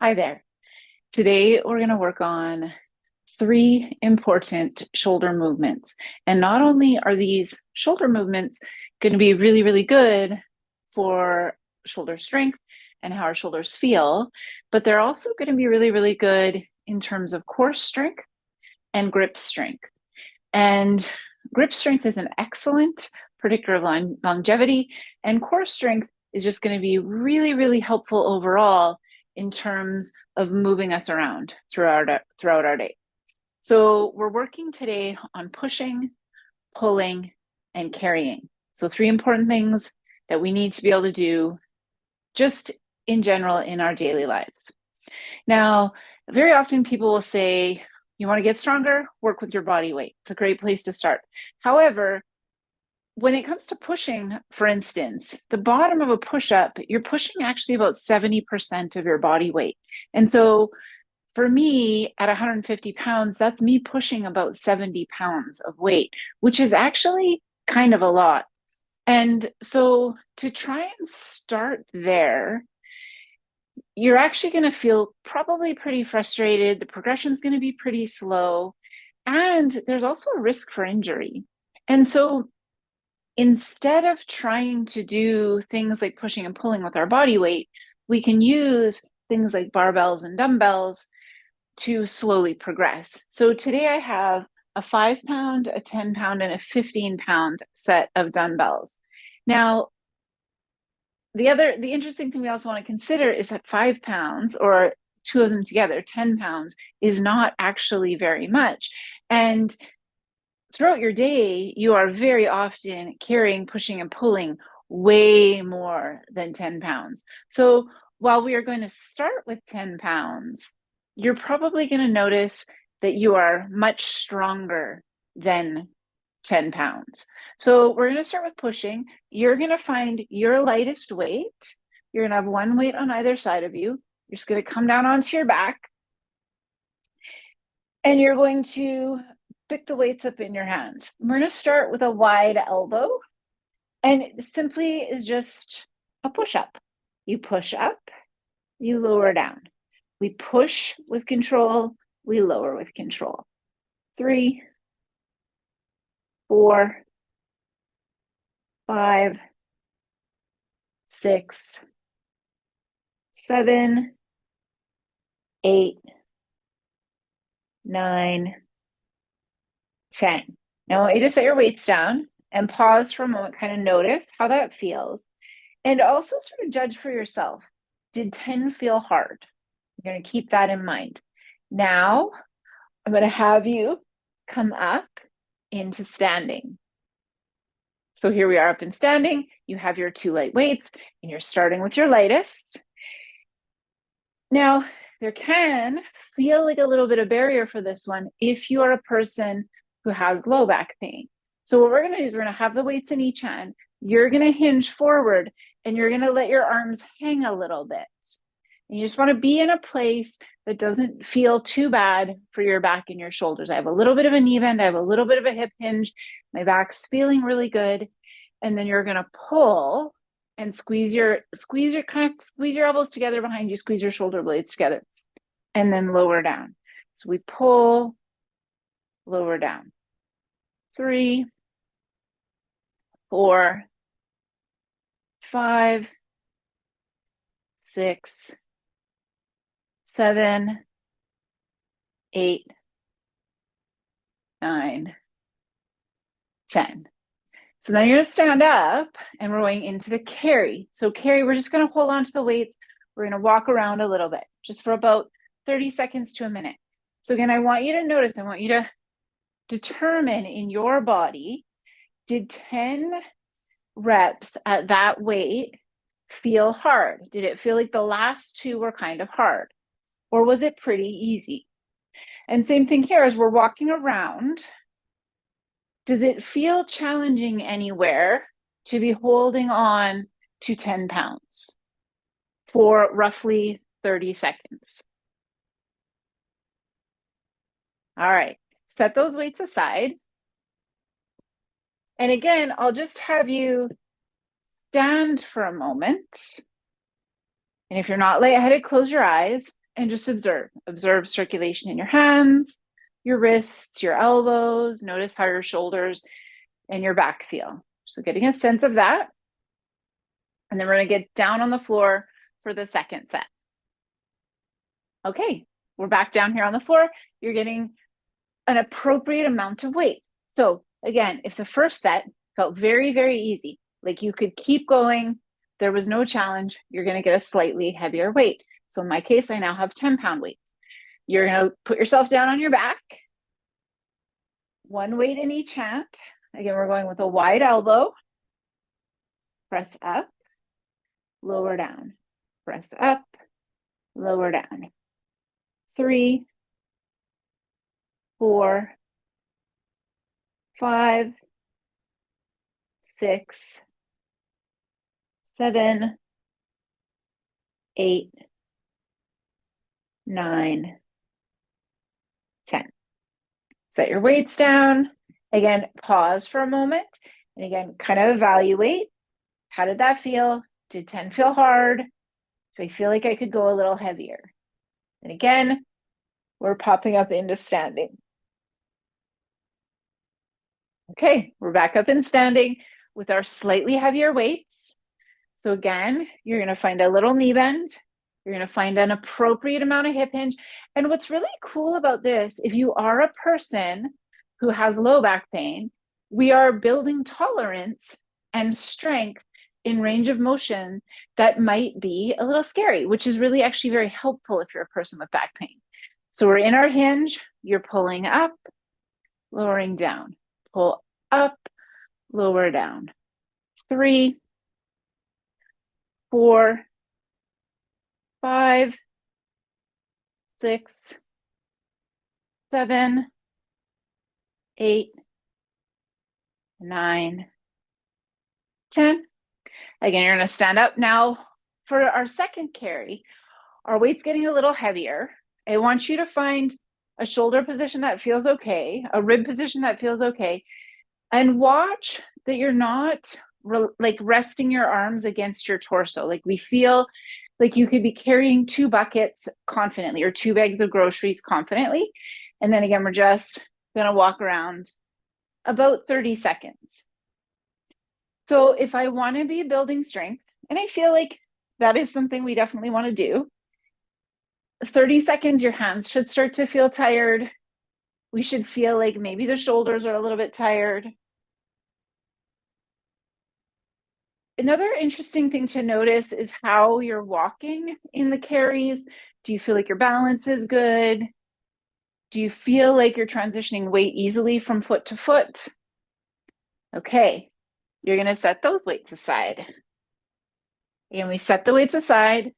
Hi there. Today we're going to work on three important shoulder movements. And not only are these shoulder movements going to be really, really good for shoulder strength and how our shoulders feel, but they're also going to be really, really good in terms of core strength and grip strength. And grip strength is an excellent predictor of longevity, and core strength is just going to be really, really helpful overall in terms of moving us around throughout our day. So we're working today on pushing, pulling, and carrying. So three important things that we need to be able to do just in general in our daily lives. Now, very often people will say, you want to get stronger, work with your body weight. It's a great place to start. However, when it comes to pushing, for instance, the bottom of a push-up, you're pushing actually about 70% of your body weight. And so for me, at 150 pounds, that's me pushing about 70 pounds of weight, which is actually kind of a lot. And so to try and start there, you're actually going to feel probably pretty frustrated. The progression is going to be pretty slow. And there's also a risk for injury. And so instead of trying to do things like pushing and pulling with our body weight, we can use things like barbells and dumbbells to slowly progress. So today I have a 5 pound, a 10 pound, and a 15 pound set of dumbbells. Now, the interesting thing we also want to consider is that 5 pounds, or two of them together, 10 pounds, is not actually very much. And throughout your day, you are very often carrying, pushing, and pulling way more than 10 pounds. So while we are going to start with 10 pounds, you're probably going to notice that you are much stronger than 10 pounds. So we're going to start with pushing. You're going to find your lightest weight. You're going to have one weight on either side of you. You're just going to come down onto your back. And you're going to pick the weights up in your hands. We're going to start with a wide elbow. And it simply is just a push up. You push up, you lower down. We push with control, we lower with control. 3, 4, 5, 6, 7, 8, 9, 10. Now I want you to set your weights down and pause for a moment, kind of notice how that feels. And also sort of judge for yourself. Did 10 feel hard? You're going to keep that in mind. Now, I'm going to have you come up into standing. So here we are up in standing. You have your two light weights, and you're starting with your lightest. Now, there can feel like a little bit of barrier for this one if you are a person who has low back pain. So what we're going to do is we're going to have the weights in each hand. You're going to hinge forward, and you're going to let your arms hang a little bit. And you just want to be in a place that doesn't feel too bad for your back and your shoulders. I have a little bit of a knee bend. I have a little bit of a hip hinge. My back's feeling really good. And then you're going to pull and squeeze your elbows together behind you, squeeze your shoulder blades together, and then lower down. So we pull, lower down. 3, 4, 5, 6, 7, 8, 9, 10. So then you're going to stand up and we're going into the carry. So carry, we're just going to hold on to the weights. We're going to walk around a little bit, just for about 30 seconds to a minute. So again, I want you to notice, I want you to determine in your body, did 10 reps at that weight feel hard? Did it feel like the last two were kind of hard? Or was it pretty easy? And same thing here as we're walking around. Does it feel challenging anywhere to be holding on to 10 pounds for roughly 30 seconds? All right, set those weights aside. And again, I'll just have you stand for a moment. And if you're not lightheaded, close your eyes and just observe. Observe circulation in your hands, your wrists, your elbows. Notice how your shoulders and your back feel. So getting a sense of that. And then we're going to get down on the floor for the second set. Okay, we're back down here on the floor. You're getting an appropriate amount of weight. So again, if the first set felt very, very easy, like you could keep going, there was no challenge, you're going to get a slightly heavier weight. So in my case, I now have 10-pound weights. You're going to put yourself down on your back, one weight in each hand. Again, we're going with a wide elbow. Press up, lower down. Press up, lower down. 3, 4, 5, 6, 7, 8, 9, 10. Set your weights down. Again, pause for a moment. And again, kind of evaluate. How did that feel? Did 10 feel hard? Do I feel like I could go a little heavier? And again, we're popping up into standing. Okay, we're back up in standing with our slightly heavier weights. So again, you're going to find a little knee bend. You're going to find an appropriate amount of hip hinge. And what's really cool about this, if you are a person who has low back pain, we are building tolerance and strength in range of motion that might be a little scary, which is really actually very helpful if you're a person with back pain. So we're in our hinge. You're pulling up, lowering down. Pull up, lower down. 3, 4, 5, 6, 7, 8, 9, 10. Again, you're going to stand up. Now, for our second carry, our weight's getting a little heavier. I want you to find a shoulder position that feels okay, a rib position that feels okay, and watch that you're not like resting your arms against your torso. Like we feel like you could be carrying 2 buckets confidently or 2 bags of groceries confidently. And then again, we're just going to walk around about 30 seconds. So if I want to be building strength, and I feel like that is something we definitely want to do, 30 seconds, your hands should start to feel tired. We should feel like maybe the shoulders are a little bit tired. Another interesting thing to notice is how you're walking in the carries. Do you feel like your balance is good? Do you feel like you're transitioning weight easily from foot to foot? Okay, you're going to set those weights aside. And we set the weights aside.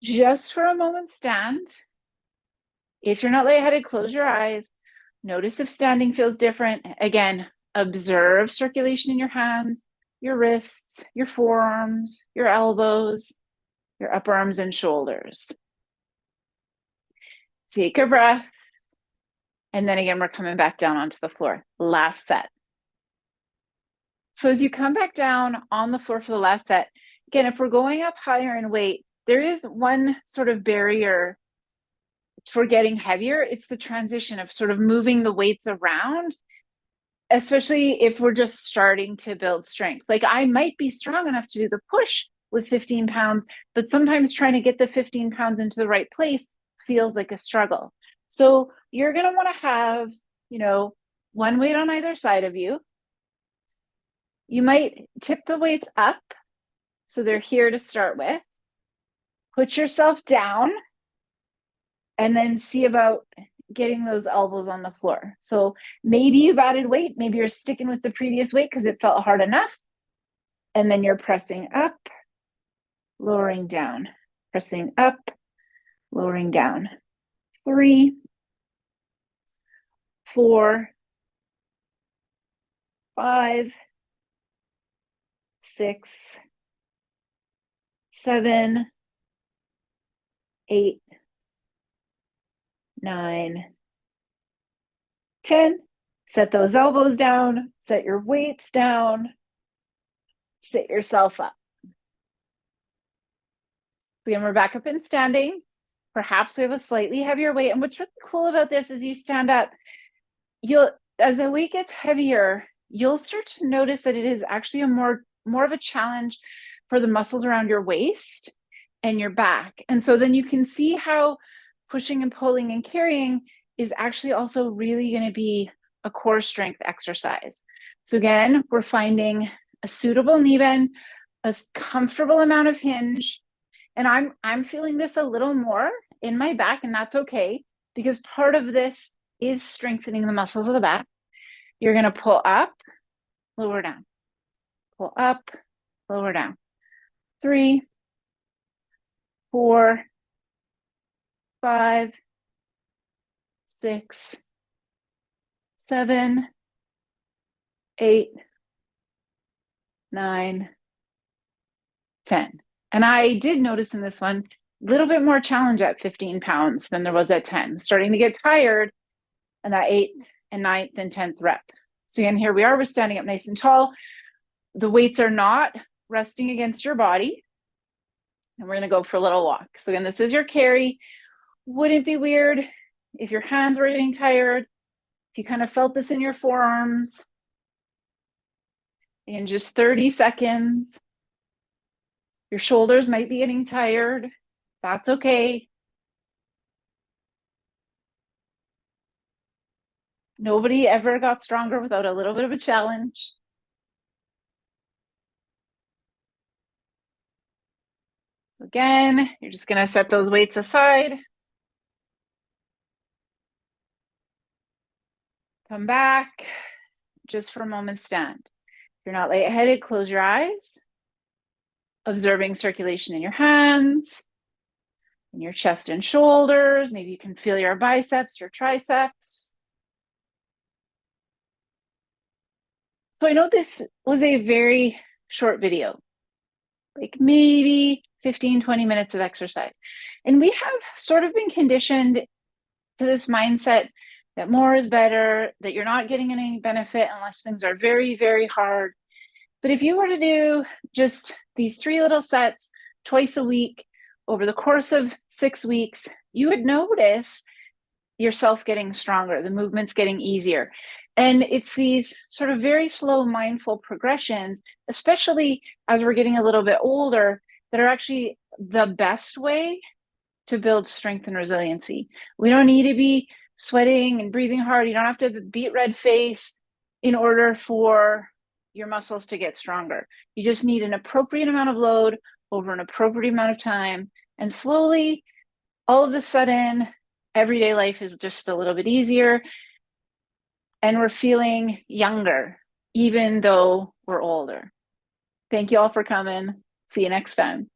Just for a moment, stand. If you're not lightheaded, close your eyes. Notice if standing feels different. Again, observe circulation in your hands, your wrists, your forearms, your elbows, your upper arms and shoulders. Take a breath. And then again, we're coming back down onto the floor. Last set. So as you come back down on the floor for the last set, again, if we're going up higher in weight, there is one sort of barrier for getting heavier. It's the transition of sort of moving the weights around, especially if we're just starting to build strength. Like I might be strong enough to do the push with 15 pounds, but sometimes trying to get the 15 pounds into the right place feels like a struggle. So you're going to want to have, one weight on either side of you. You might tip the weights up so they're here to start with. Put yourself down and then see about getting those elbows on the floor. So maybe you've added weight. Maybe you're sticking with the previous weight because it felt hard enough. And then you're pressing up, lowering down, pressing up, lowering down. 3, 4, 5, 6, 7, 8, 9, 10. Set those elbows down, set your weights down, sit yourself up. Again, we're back up in standing. Perhaps we have a slightly heavier weight. And what's really cool about this is you stand up, as the weight gets heavier, you'll start to notice that it is actually more of a challenge for the muscles around your waist and your back. And so then you can see how pushing and pulling and carrying is actually also really going to be a core strength exercise. So again, we're finding a suitable knee bend, a comfortable amount of hinge. And I'm feeling this a little more in my back, and that's okay, because part of this is strengthening the muscles of the back. You're going to pull up, lower down, pull up, lower down. 3, 4, 5, 6, 7, 8, 9, 10. And I did notice in this one, a little bit more challenge at 15 pounds than there was at 10. Starting to get tired in that 8th and 9th and 10th rep. So again, here we are, we're standing up nice and tall. The weights are not resting against your body. And we're gonna go for a little walk. So again, this is your carry. Wouldn't be weird if your hands were getting tired, if you kind of felt this in your forearms. In just 30 seconds, your shoulders might be getting tired. That's okay. Nobody ever got stronger without a little bit of a challenge. Again, you're just going to set those weights aside. Come back just for a moment, stand. If you're not lightheaded, close your eyes. Observing circulation in your hands, in your chest and shoulders. Maybe you can feel your biceps, your triceps. So I know this was a very short video, like maybe 15, 20 minutes of exercise. And we have sort of been conditioned to this mindset that more is better, that you're not getting any benefit unless things are very, very hard. But if you were to do just these 3 little sets twice a week over the course of 6 weeks, you would notice yourself getting stronger, the movements getting easier. And it's these sort of very slow, mindful progressions, especially as we're getting a little bit older, that are actually the best way to build strength and resiliency. We don't need to be sweating and breathing hard. You don't have to beat red face in order for your muscles to get stronger. You just need an appropriate amount of load over an appropriate amount of time. And slowly, all of a sudden, everyday life is just a little bit easier. And we're feeling younger, even though we're older. Thank you all for coming. See you next time.